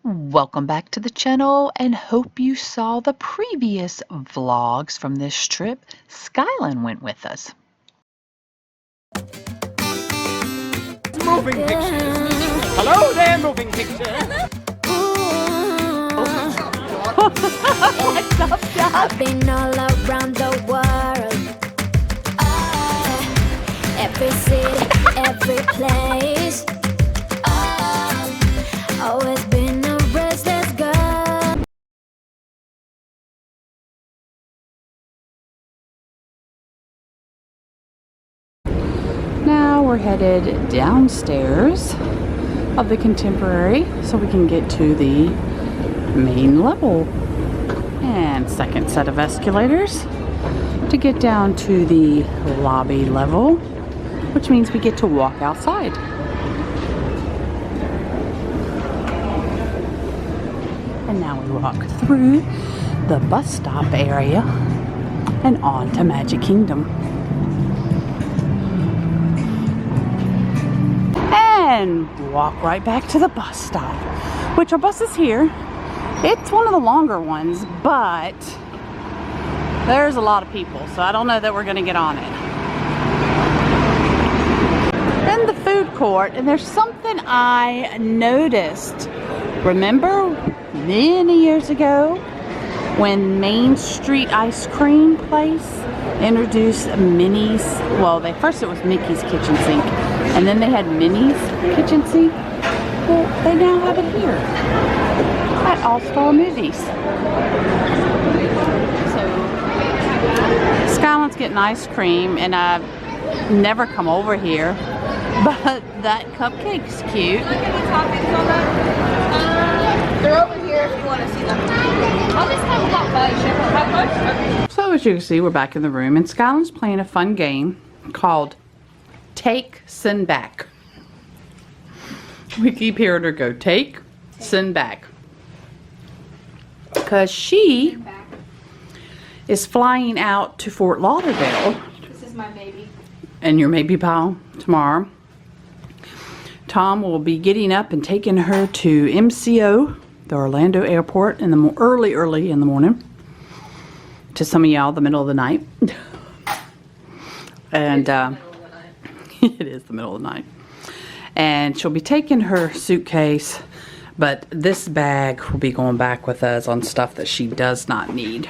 Welcome back to the channel and hope you saw the previous vlogs from this trip. Skylan went with us. Moving pictures. Hello there, moving pictures. What's up, Dad? I've been all around the world. Every city, every place. Always been a restless girl. Now we're headed downstairs of the Contemporary so we can get to the main level. And second set of escalators to get down to the lobby level, which means we get to walk outside. And now we walk through the bus stop area and on to Magic Kingdom. And walk right back to the bus stop, which our bus is here. It's one of the longer ones, but there's a lot of people, so I don't know that we're going to get on it. In the food court, and there's something I noticed. Remember many years ago when Main Street Ice Cream Place introduced Minnie's, well, first it was Mickey's Kitchen Sink, and then they had Minnie's Kitchen Sink. Well, they now have it here at All-Star Movies. So Skylan's getting ice cream, and I've never come over here, but that cupcake's cute. Look at the toppings on that. They're over here if you want to see them. I'll just have a hot fudge. So as you can see, we're back in the room, and Skylan's playing a fun game called Take, Send Back. We keep hearing her go, take, send back. Because she is flying out to Fort Lauderdale. This is my baby. And your maybe pal tomorrow. Tom will be getting up and taking her to MCO, the Orlando airport, in the early in the morning. To some of y'all, the middle of the night. And it is the middle of the night. And she'll be taking her suitcase, but this bag will be going back with us on stuff that she does not need.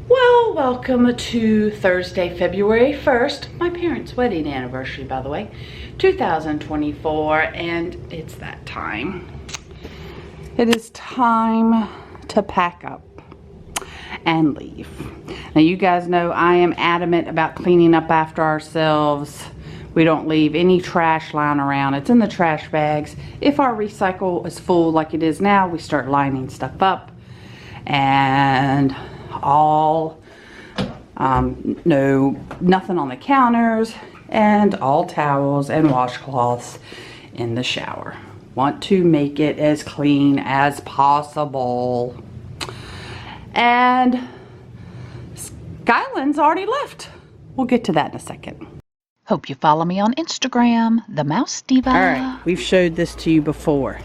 Well, welcome to Thursday, February 1st, my parents' wedding anniversary, by the way, 2024, and it's that time. It is time to pack up and leave. Now, you guys know I am adamant about cleaning up after ourselves. We don't leave any trash lying around. It's in the trash bags. If our recycle is full like it is now, we start lining stuff up. And nothing on the counters, and all towels and washcloths in the shower. Want to make it as clean as possible. And Skylan's already left. We'll get to that in a second. Hope you follow me on Instagram, the Mouse Diva. All right, we've showed this to you before.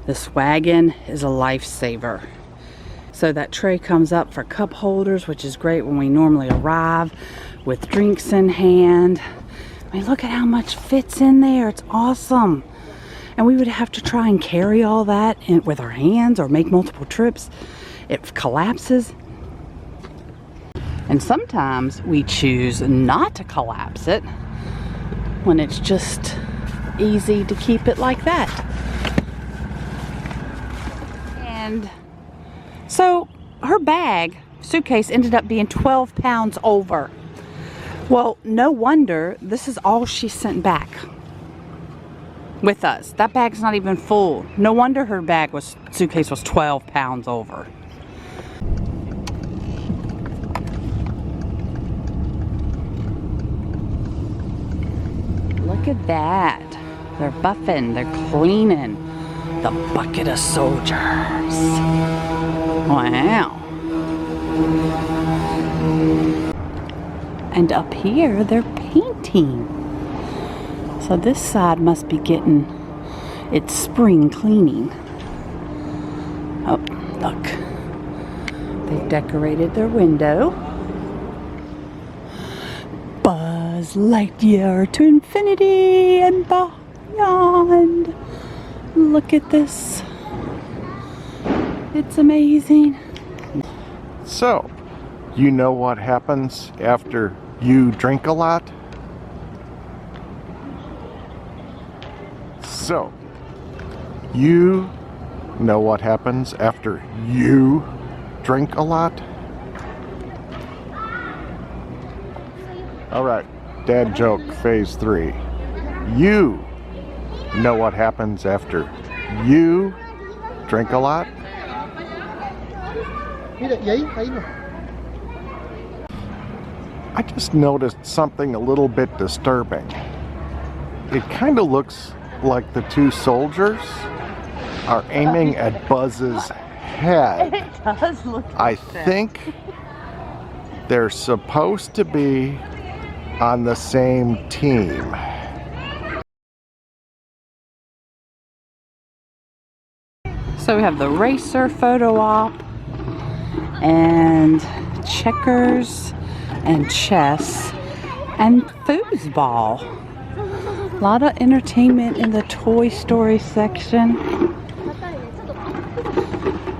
This wagon is a lifesaver. So that tray comes up for cup holders, which is great when we normally arrive with drinks in hand. I mean, look at how much fits in there. It's awesome. And we would have to try and carry all that with our hands or make multiple trips. It collapses. And sometimes we choose not to collapse it when it's just easy to keep it like that. And so her suitcase ended up being 12 pounds over. Well, no wonder this is all she sent back with us. That bag's not even full. No wonder her suitcase was 12 pounds over. Look at that. They're buffing, they're cleaning the bucket of soldiers. Wow. And up here, they're painting. So this side must be getting its spring cleaning. Oh, look. They've decorated their window. Buzz Lightyear to infinity and beyond. Look at this. It's amazing. So, you know what happens after you drink a lot? So, you know what happens after you drink a lot? Alright, dad joke phase 3. You know what happens after you drink a lot? I just noticed something a little bit disturbing. It kind of looks like the two soldiers are aiming at Buzz's head. It does look like I think they're supposed to be on the same team. So we have the racer photo op and checkers and chess and foosball. A lot of entertainment in the Toy Story section.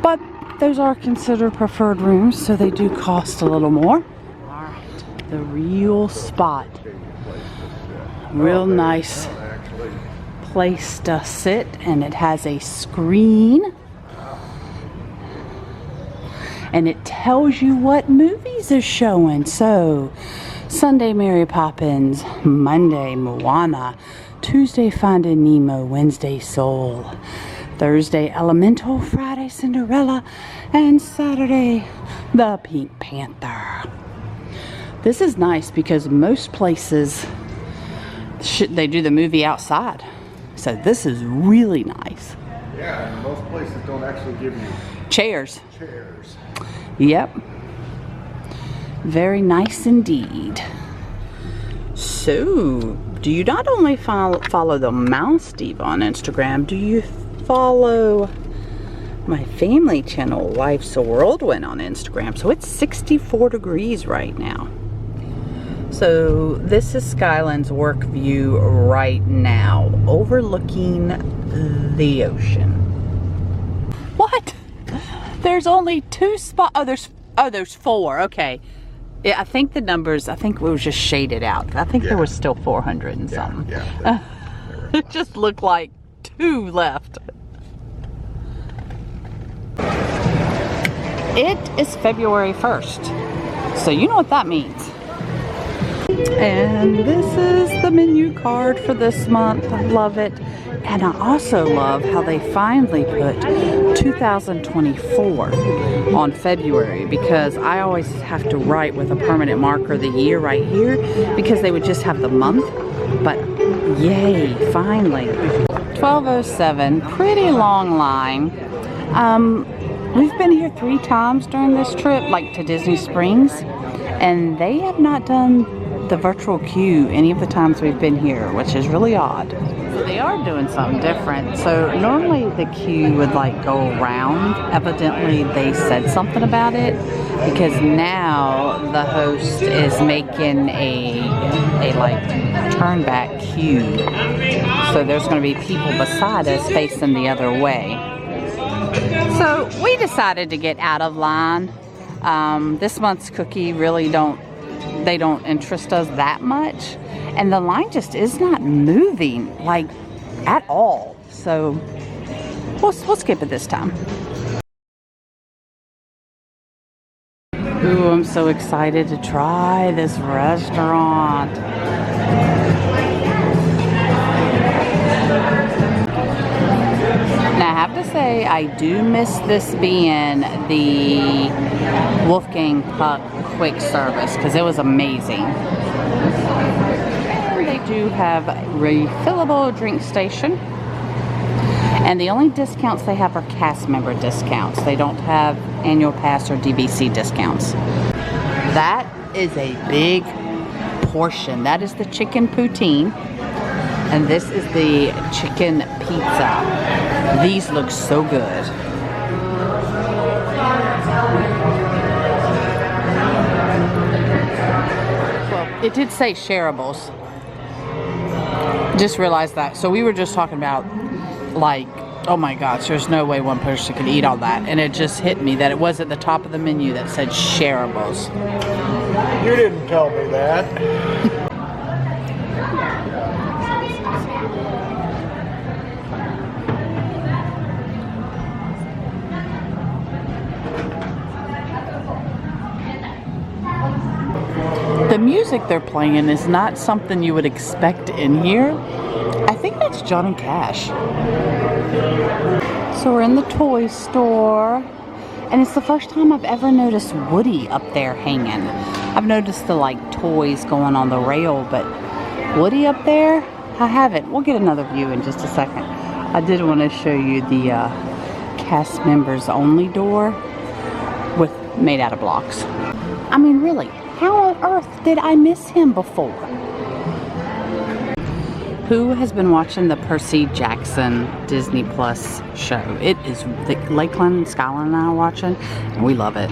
But those are considered preferred rooms, so they do cost a little more. Alright, the real spot. Real nice place to sit, and it has a screen. And it tells you what movies are showing. So, Sunday Mary Poppins, Monday Moana, Tuesday Finding Nemo, Wednesday Soul, Thursday Elemental, Friday Cinderella, and Saturday The Pink Panther. This is nice because most places they do the movie outside. So this is really nice. Yeah, and most places don't actually give you Chairs. chairs. Yep. Very nice indeed. So, do you not only follow the Mouse Steve on Instagram, do you follow my family channel, Life's a Whirlwind, on Instagram? So it's 64 degrees right now. So this is Skylan's work view right now, overlooking the ocean. What? There's only 2 spots. Oh, there's 4. Okay. Yeah, I think the numbers, I think it was just shaded out. I think there was still 400 and something. Yeah. It just looked like 2 left. It is February 1st. So you know what that means. And this is the menu card for this month. I love it. And I also love how they finally put 2024 on February, because I always have to write with a permanent marker the year right here because they would just have the month. But yay, finally. 12:07, pretty long line. We've been here 3 times during this trip, like to Disney Springs, and they have not done the virtual queue any of the times we've been here, which is really odd. So they are doing something different. So normally the queue would like go around. Evidently they said something about it, because now the host is making a like turn back queue. So there's going to be people beside us facing the other way. So we decided to get out of line. This month's cookie really don't interest us that much, and the line just is not moving like at all. So we'll skip it this time. Ooh, I'm so excited to try this restaurant. Now I have to say, I do miss this being the Wolfgang Puck quick service, because it was amazing. They do have a refillable drink station, and the only discounts they have are cast member discounts. They don't have annual pass or DVC discounts. That is a big portion. That is the chicken poutine, and this is the chicken pizza. These look so good. it did say shareables. Just realized that. So we were just talking about, like, oh my gosh, there's no way one person could eat all that. And it just hit me that it was at the top of the menu that said shareables. You didn't tell me that. The music they're playing is not something you would expect in here. I think that's Johnny Cash. So we're in the toy store, and it's the first time I've ever noticed Woody up there hanging. I've noticed the like toys going on the rail, but Woody up there, I haven't. We'll get another view in just a second. I did want to show you the cast members only door made out of blocks. I mean, really, how on earth did I miss him before? Who has been watching the Percy Jackson Disney Plus show? It is, Lakeland and Skylan and I are watching, and we love it.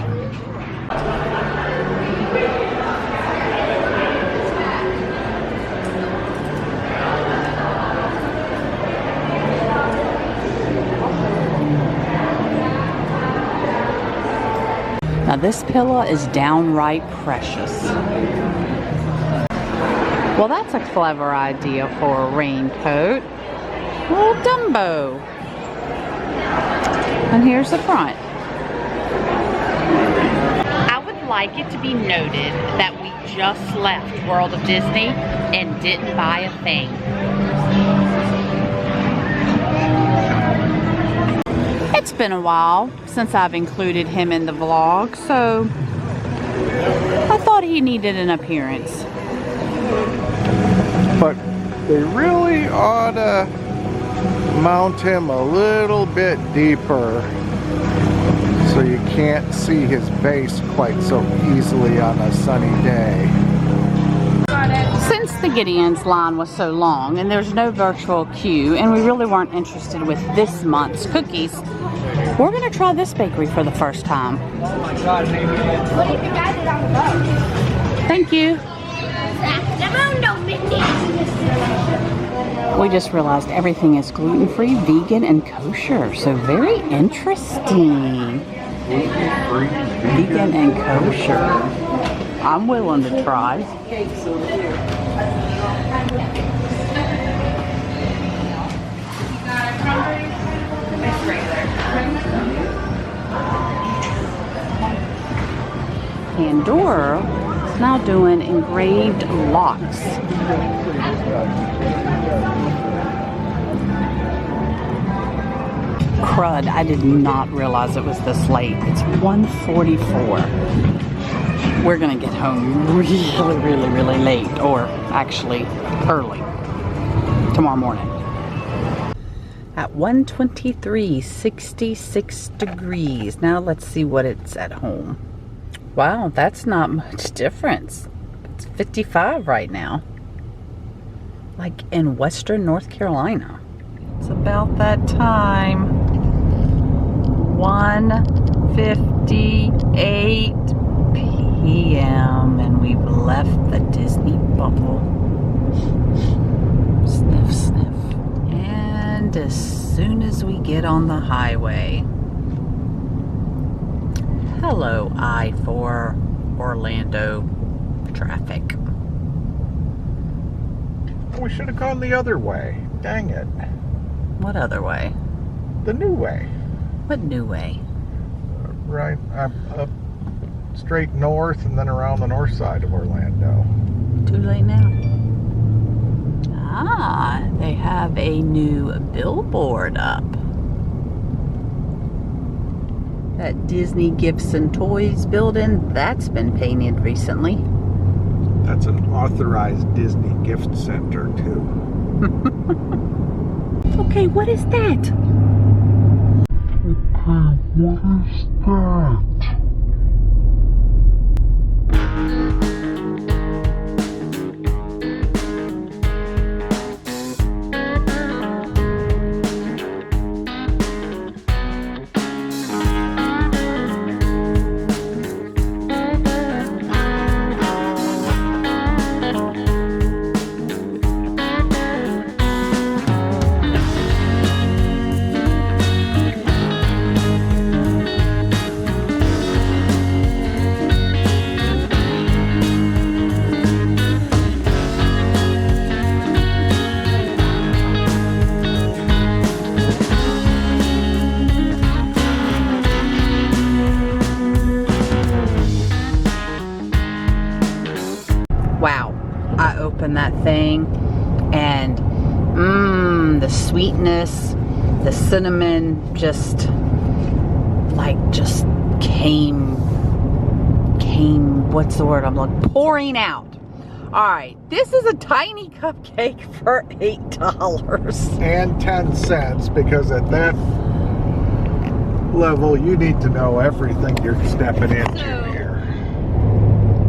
Now this pillow is downright precious. Well, that's a clever idea for a raincoat. Little Dumbo. And here's the front. I would like it to be noted that we just left World of Disney and didn't buy a thing. It's been a while since I've included him in the vlog, so I thought he needed an appearance. But they really ought to mount him a little bit deeper so you can't see his base quite so easily on a sunny day. Since the Gideon's line was so long and there's no virtual queue and we really weren't interested with this month's cookies, we're going to try this bakery for the first time. What do you think I did on the boat? Thank you. We just realized everything is gluten-free, vegan, and kosher. So very interesting. Vegan and kosher. I'm willing to try. Pandora is now doing engraved locks. Crud, I did not realize it was this late. It's 1:44. We're gonna get home really late, or actually early tomorrow morning. At 1:23, 66 degrees. Now let's see what it's at home. Wow, that's not much difference. It's 55 right now. Like in western North Carolina. It's about that time. 1:58 p.m. and we've left the Disney bubble. Sniff, sniff. And as soon as we get on the highway, hello, I-4 Orlando traffic. We should have gone the other way. Dang it. What other way? The new way. What new way? Right up straight north and then around the north side of Orlando. Too late now. Ah, they have a new billboard up. That Disney Gifts and Toys building, that's been painted recently. That's an authorized Disney gift center too. Okay, what is that? What is that? The cinnamon just came, what's the word I'm looking, pouring out. All right, this is a tiny cupcake for $8. And 10 cents, because at that level, you need to know everything you're stepping into here.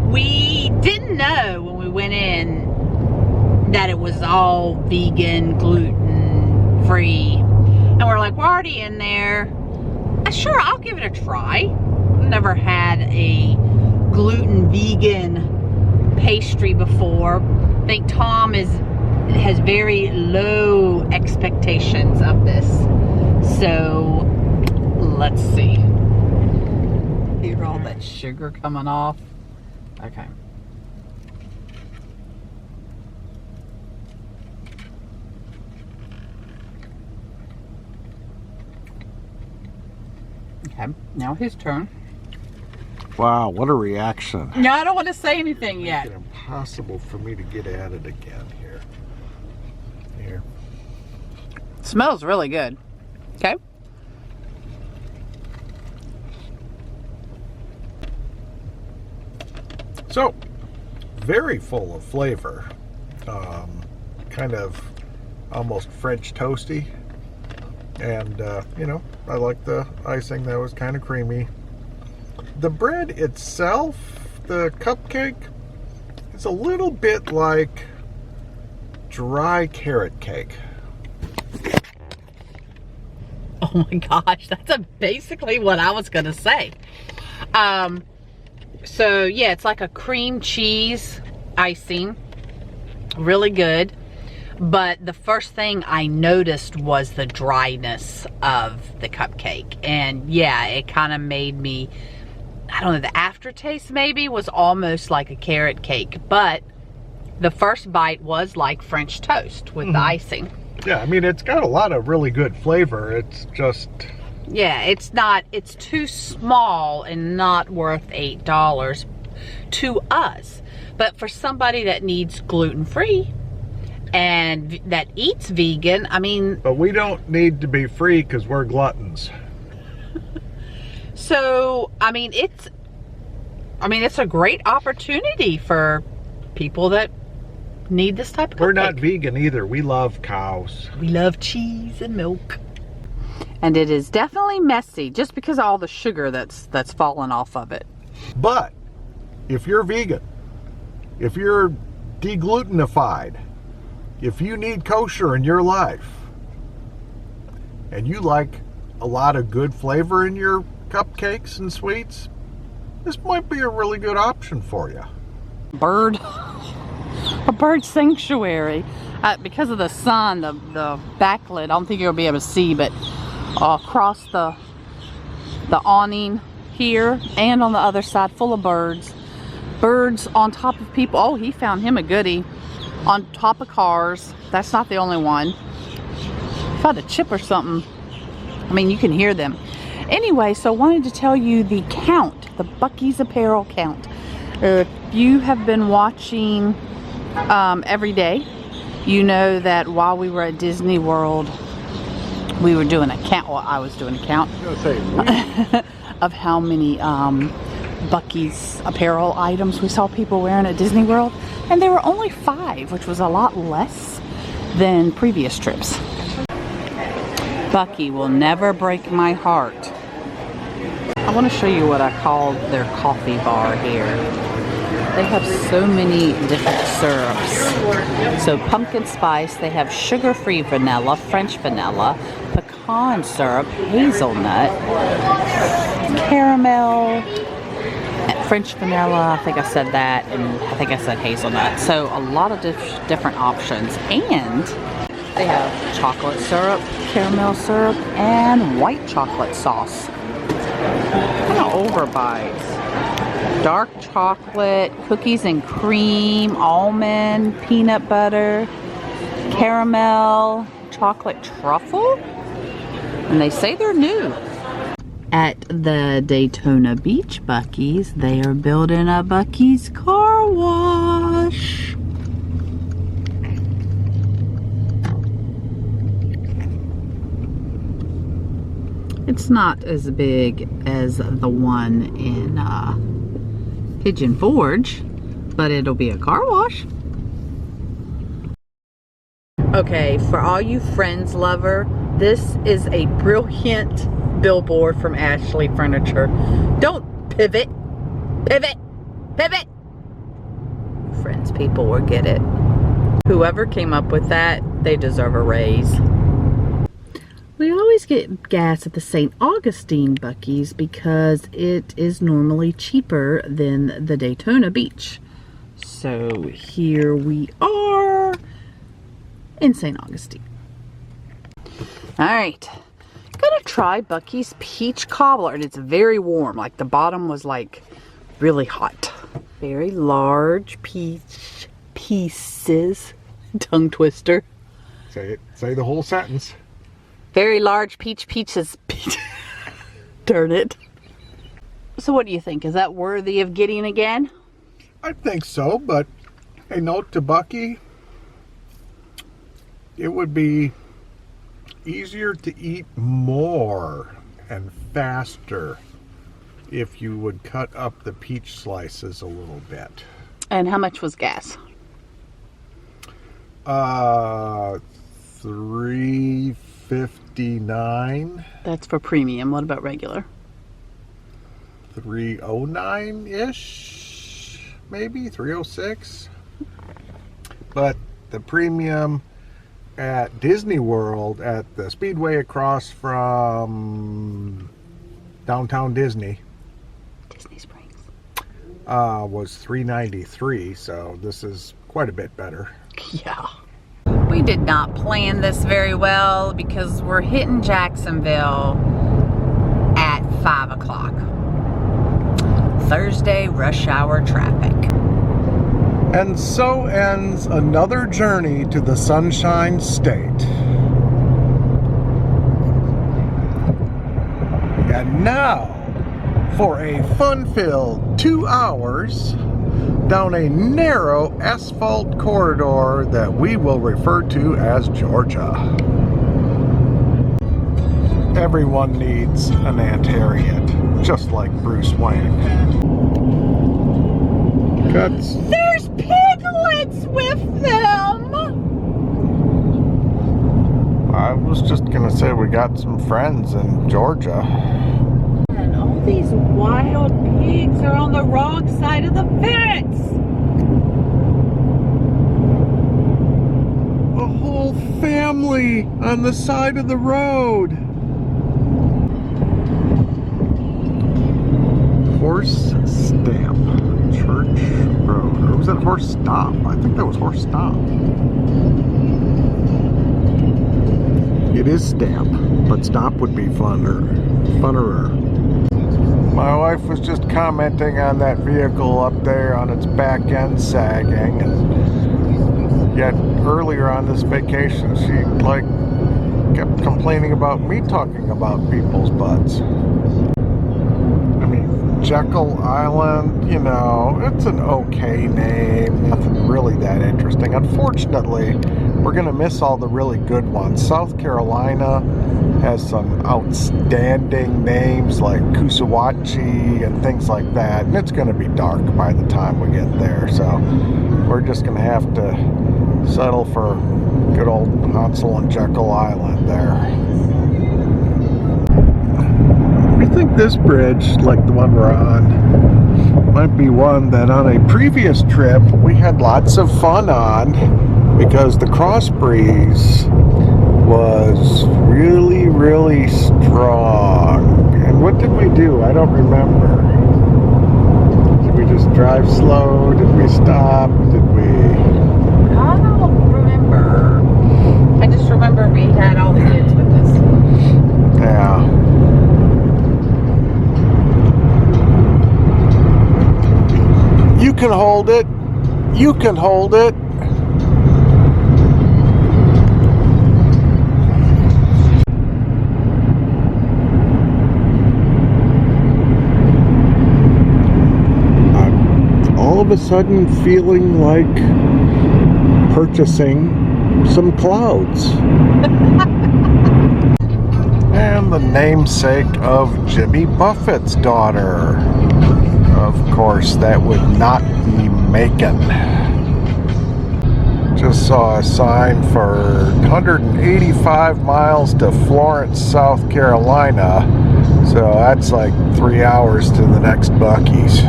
We didn't know when we went in that it was all vegan, gluten free. And we're like, we're already in there. Sure, I'll give it a try. Never had a gluten vegan pastry before. I think Tom has very low expectations of this. So let's see. Hear all that sugar coming off. Okay. Okay, now his turn. Wow, what a reaction. No, I don't want to say anything yet. It's impossible for me to get at it again here. Here. Smells really good. Okay. So, very full of flavor. Kind of almost French toasty. And, you know, I like the icing. That was kind of creamy. The bread itself, the cupcake, it's a little bit like dry carrot cake. Oh my gosh, that's basically what I was going to say. So, yeah, it's like a cream cheese icing. Really good. But the first thing I noticed was the dryness of the cupcake. And yeah, it kind of made me, I don't know, the aftertaste maybe was almost like a carrot cake. But the first bite was like French toast with the icing. Yeah, I mean, it's got a lot of really good flavor. It's just... Yeah, it's too small and not worth $8 to us. But for somebody that needs gluten-free and that eats vegan, I mean... But we don't need to be free because we're gluttons. So, I mean, it's a great opportunity for people that need this type of cupcake. We're not vegan either. We love cows. We love cheese and milk. And it is definitely messy just because of all the sugar that's fallen off of it. But if you're vegan, if you're deglutenified, if you need kosher in your life, and you like a lot of good flavor in your cupcakes and sweets, this might be a really good option for you. A bird sanctuary. Because of the sun, the backlit, I don't think you'll be able to see, but across the awning here and on the other side, full of birds. Birds on top of people. Oh, he found him a goodie. On top of cars. That's not the only one. Found a chip or something. I mean, you can hear them. Anyway, so I wanted to tell you the count, the Buc-cee's apparel count. If you have been watching every day, you know that while we were at Disney World, we were doing a count. Well, I was doing a count of how many Buc-cee's apparel items we saw people wearing at Disney World, and there were only 5, which was a lot less than previous trips. Buc-cee will never break my heart. I want to show you what I call their coffee bar here. They have so many different syrups. So pumpkin spice, they have sugar-free vanilla, French vanilla, pecan syrup, hazelnut, caramel, French vanilla, I think I said that, and I think I said hazelnut. So a lot of different options. And they have chocolate syrup, caramel syrup, and white chocolate sauce. Kind of overbites. Dark chocolate, cookies and cream, almond, peanut butter, caramel, chocolate truffle. And they say they're new. At the Daytona Beach Buc-cee's, they are building a Buc-cee's car wash. It's not as big as the one in Pigeon Forge, but it'll be a car wash. Okay, for all you Friends lover, this is a brilliant billboard from Ashley Furniture. Don't pivot, pivot, pivot. Friends people will get it. Whoever came up with that, they deserve a raise. We always get gas at the St. Augustine Buc-cee's because it is normally cheaper than the Daytona Beach. So here we are in St. Augustine. All right, gonna try Buc-cee's peach cobbler, and it's very warm. Like the bottom was like really hot. Very large peach pieces. Tongue twister. Say it. Say the whole sentence. Very large peach pieces. Darn it. So what do you think? Is that worthy of getting again? I think so, but a note to Buc-cee. It would be easier to eat more and faster if you would cut up the peach slices a little bit. And how much was gas? $3.59. That's for premium. What about regular? $3.09-ish, maybe $3.06. But the premium at Disney World at the Speedway across from downtown Disney Springs was $3.93, so this is quite a bit better. Yeah. We did not plan this very well because we're hitting Jacksonville at 5 o'clock. Thursday rush hour traffic. And so ends another journey to the Sunshine State. And now, for a fun-filled 2 hours down a narrow asphalt corridor that we will refer to as Georgia. Everyone needs an Aunt Harriet, just like Bruce Wayne. Cuts. There's piglets with them! I was just gonna say we got some friends in Georgia. And all these wild pigs are on the wrong side of the fence! A whole family on the side of the road. Horse Stamp Church Road. Or was that Horse Stop? I think that was Horse Stop. It is Stamp, but Stop would be funner. My wife was just commenting on that vehicle up there on its back end sagging, and yet earlier on this vacation she kept complaining about me talking about people's butts. I mean, Jekyll Island, you know, it's an okay name, nothing really that interesting. Unfortunately, we're gonna miss all the really good ones. South Carolina has some outstanding names like Kusawachi and things like that, and it's gonna be dark by the time we get there, so we're just gonna have to settle for good old Hansel and Jekyll Island there. We think this bridge, like the one we're on, might be one that on a previous trip we had lots of fun on because the cross breeze was really, really strong. And what did we do? I don't remember. Did we just drive slow? Did we stop? Did we... I don't remember. I just remember we had all the kids with us. Yeah. You can hold it. You can hold it. I'm all of a sudden feeling like purchasing some clouds. And and the namesake of Jimmy Buffett's daughter. Of course, that would not be Macon. Just saw a sign for 185 miles to Florence, South Carolina. So that's like 3 hours to the next Buc-cee's.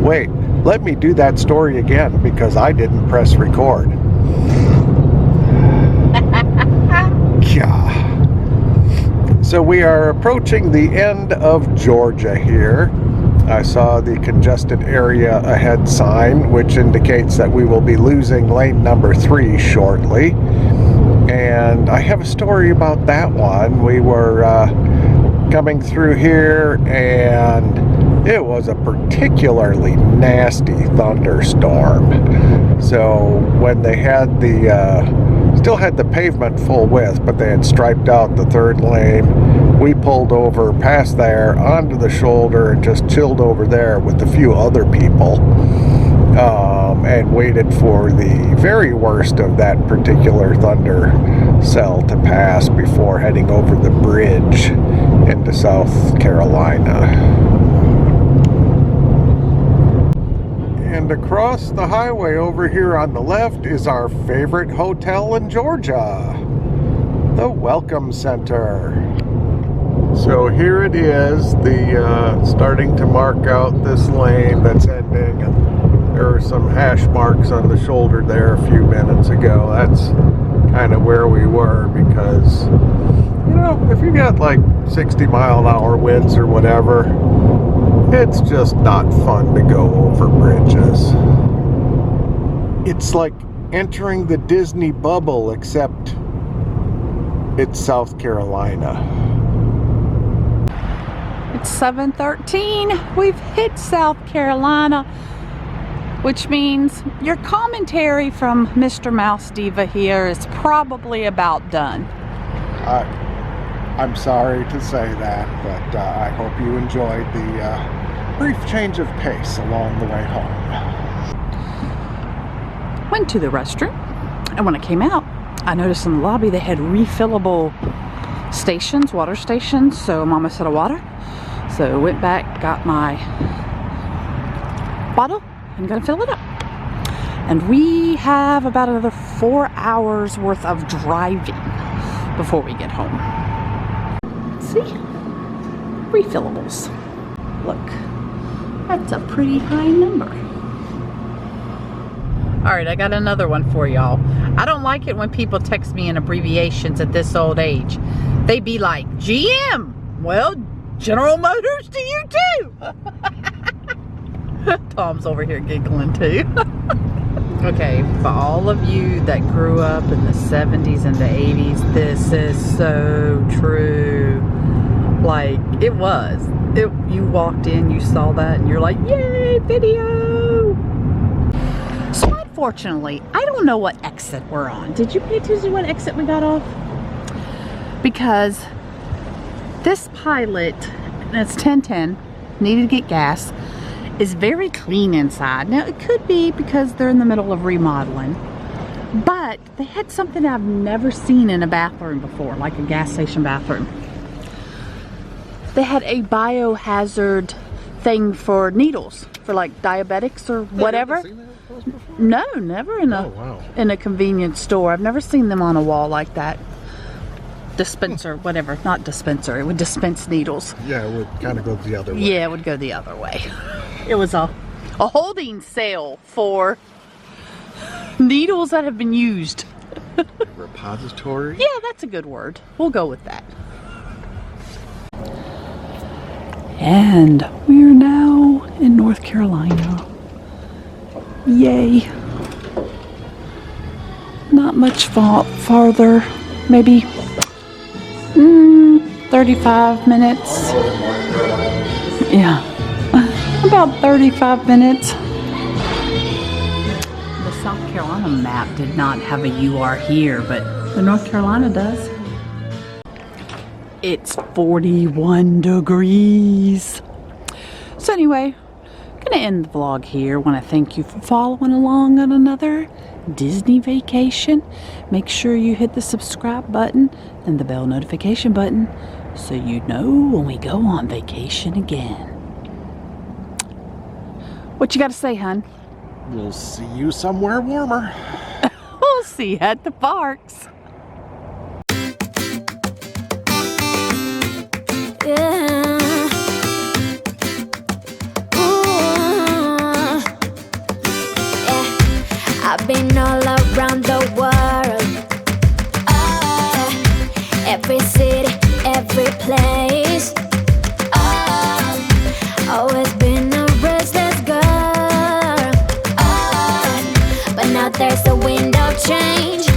Wait, let me do that story again because I didn't press record. Yeah. So we are approaching the end of Georgia here. I saw the congested area ahead sign, which indicates that we will be losing lane number 3 shortly. And I have a story about that one. We were coming through here and it was a particularly nasty thunderstorm. So when they had still had the pavement full width, but they had striped out the 3rd lane, we pulled over past there onto the shoulder and just chilled over there with a few other people and waited for the very worst of that particular thunder cell to pass before heading over the bridge into South Carolina. And across the highway over here on the left is our favorite hotel in Georgia, the Welcome Center. So here it is, starting to mark out this lane that's ending, and there are some hash marks on the shoulder there a few minutes ago. That's kind of where we were because, you know, if you got like 60-mile-an-hour winds or whatever, it's just not fun to go over bridges. It's like entering the Disney bubble, except it's South Carolina. It's 7:13. We've hit South Carolina, which means your commentary from Mr. Mouse Diva here is probably about done. I'm sorry to say that, but I hope you enjoyed the brief change of pace along the way home. Went to the restroom, and when I came out, I noticed in the lobby they had refillable stations, water stations, so I'm almost out of water. So went back, got my bottle, and gonna fill it up. And we have about another 4 hours worth of driving before we get home. See? Refillables. Look, that's a pretty high number. Alright, I got another one for y'all. I don't like it when people text me in abbreviations at this old age. They be like, GM! Well, General Motors to you too! Tom's over here giggling too. Okay, for all of you that grew up in the 70s and the 80s, this is so true. Like, it was. You walked in, you saw that, and you're like, yay, video! So unfortunately, I don't know what exit we're on. Did you pay attention to what exit we got off? Because this Pilot, and it's 1010, needed to get gas, is very clean inside. Now, it could be because they're in the middle of remodeling, but they had something I've never seen in a bathroom before, like a gas station bathroom. They had a biohazard thing for needles, for like diabetics or whatever. No, never in a convenience store. I've never seen them on a wall like that. Dispenser, whatever, not dispenser. It would dispense needles. Yeah, it would kind of go the other way. Yeah, it would go the other way. It was a holding cell for needles that have been used. Repository? Yeah, that's a good word. We'll go with that. And we are now in North Carolina. Yay. Not much farther. Maybe 35 minutes. Yeah. About 35 minutes. The South Carolina map did not have a "you are here," but the North Carolina does. It's 41 degrees. So anyway, gonna end the vlog here. Want to thank you for following along on another Disney Vacation, make sure you hit the subscribe button and the bell notification button so you know when we go on vacation again. What you got to say, hon? We'll see you somewhere warmer. We'll see you at the parks. I've been all around the world, every city, every place. Always been a restless girl, but now there's a wind of change.